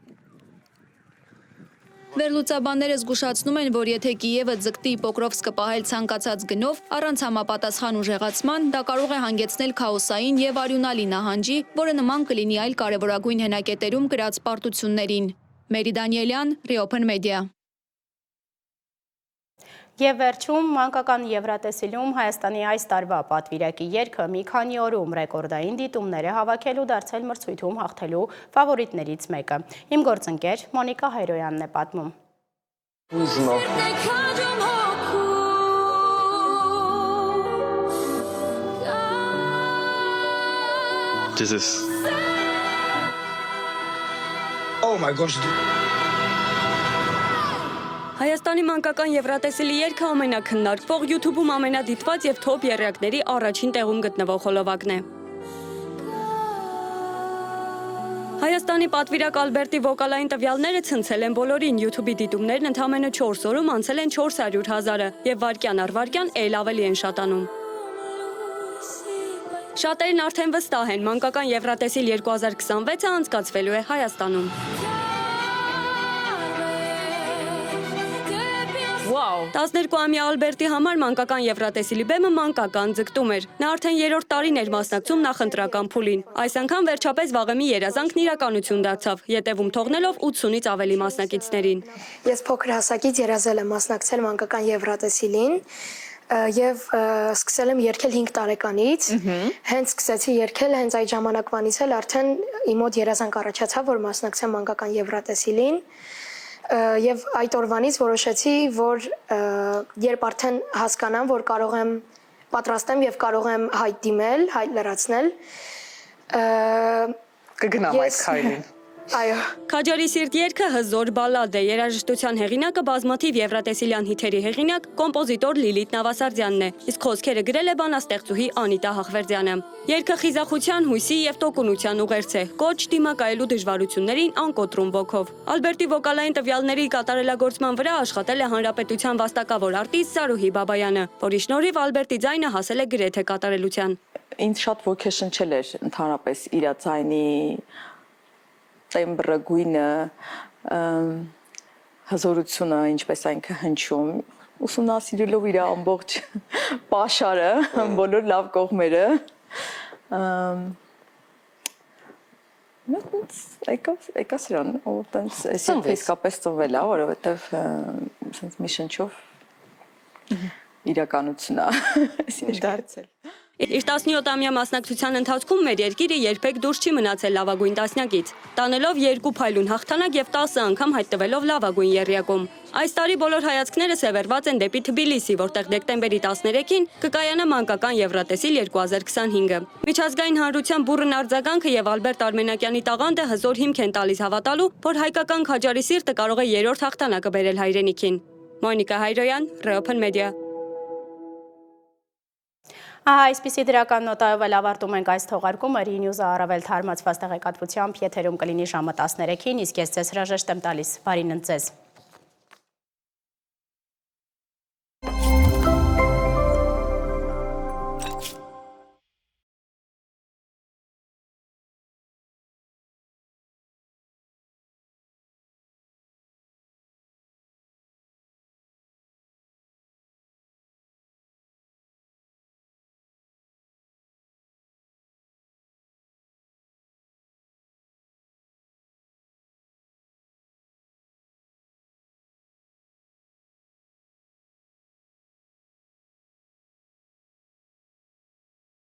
Վերլուծաբանները զգուշացնում են, որ եթե Կիևը ձգտի Պոկրովսկը պահել ցանկացած գնով, առանց համապատասխան ուժեղացման, դա կարող է հանգեցնել քաոսային եւ արյունալի նահանջի, որը նման կլինի այլ կարևորագույն հենակետերում կրած պարտություններին։ Մերի Դանիելյան, Reopen Media։ Եվ վերջում մանկական Եվրատեսիլում Հայաստանի այս տարվա պատվիրակի երգը մի քանի օրում ռեկորդային դիտումներ է հավաքելու դարձել մրցույթում հաղթելու ֆավորիտներից մեկը։ Իմ գործընկեր Մոնիկա Հայրոյանն է պատմում։ Oh my gosh. Հայաստանի մանկական Եվրատեսիլի երգը ամենաքննարկվող YouTube-ում ամենադիտված եւ թոփ եռյակների առաջին տեղում գտնվող խոլովակն է։ Հայաստանի պատվիրակ Ալբերտի վոկալային տվյալները ցնցել են բոլորին, YouTube-ի դիտումներն ընդամենը 4 օրում անցել են 400,000-ը եւ վայրկյան առ վայրկյան ել ավելի են շատանում։ Շատերն արդեն վստահ են, մանկական Եվրատեսիլ 2026-ը անցկացվելու է Հայաստանում։ 12-ամյա Ալբերտի համար մանկական Եվրատեսիլի բեմը մանկական ձգտում էր։ Նա արդեն 3-րդ տարին էր մասնակցում նախընտրական փուլին։ Այս անգամ վերջապես վաղեմի երազանքն իրականություն դարձավ, ետևում թողնելով 80-ից ավելի մասնակիցներին։ Ես փոքր հասակից երազել եմ մասնակցել մանկական Եվրատեսիլին եւ սկսել եմ երգել 5 տարեկանից։ Հենց սկսեցի երգել, հենց այդ ժամանակվանից էլ արդեն իմ մոտ երազանք առաջացավ, որ մասնակցեմ մանկական Եվրատեսիլին։ Եվ այդ օրվանից որոշեցի, որ երբ արդեն հասկանամ, որ կարող եմ պատրաստեմ եւ կարող եմ հայտ դիմել, հայտ լրացնել, կգնամ այդ քայլին։ Այո։ Քաջարի սիրտ երգը հզոր բալադ է, երաժշտության հեղինակը բազմաթիվ Եվրատեսիլյան հիթերի հեղինակ, կոմպոզիտոր Լիլիթ Նավասարդյանն է, իսկ խոսքերը գրել է բանաստեղծուհի Անիտա Հախվերդյանը։ Երգը խիզախության, հույսի եւ տոկունության ուղերձ է, կոչ դիմակայելու դժվարություններին անկոտրում ոգով։ Ալբերտի վոկալային տվյալների կատարելագործման վրա աշխատել է Հանրապետության վաստակավոր արտիստ Սարուհի Բաբայանը, որի շնորհիվ Ալբերտի ձայնը հասել է գրեթե կատարելության։ Ինձ շատ ոգեշնչել էր ընդհանրապես իր ձայնի տեմբրը, գույնը, հզորությունը, ինչպես այն կհնչում, ուսումնասիրելով իր ամբողջ պաշարը, բոլոր լավ կողմերը, եկա սրան, տենց իսկապես ծնվել է, որովհետև մի շնչով իրականություն է դարձել։ Իր 17-ամյա մասնակցության ընթացքում մեր երկիրը երբեք դուրս չի մնացել լավագույն տասնյակից, տանելով 2 փայլուն հաղթանակ եւ 10 անգամ հայտնվելով լավագույն եռյակում։ Այս տարի բոլոր հայացքները սևեռված են դեպի Թբիլիսի, որտեղ դեկտեմբերի 13-ին կկայանա մանկական Եվրատեսիլ 2025-ը։ Միջազգային հանրության բուռն արձագանքը եւ Ալբերտ Արմենակյանի տաղանդը հզոր հիմք են տալիս հավատալու, որ հայկական քաջարի սիրտը կարող է 3-րդ հաղթանակը բերել հայրենիքին։ Մոնիկա Հայրոյան, Reopen Media։ Այսպիսի դրական նոտայով էլ ավարտում ենք այս թողարկումը, Renews-ը առավել թարմացված տեղեկատվությամբ եթերում կլինի ժամը 13-ին, իսկ ես ձեզ հրաժեշտ եմ տալիս, բարին ընդ ձեզ։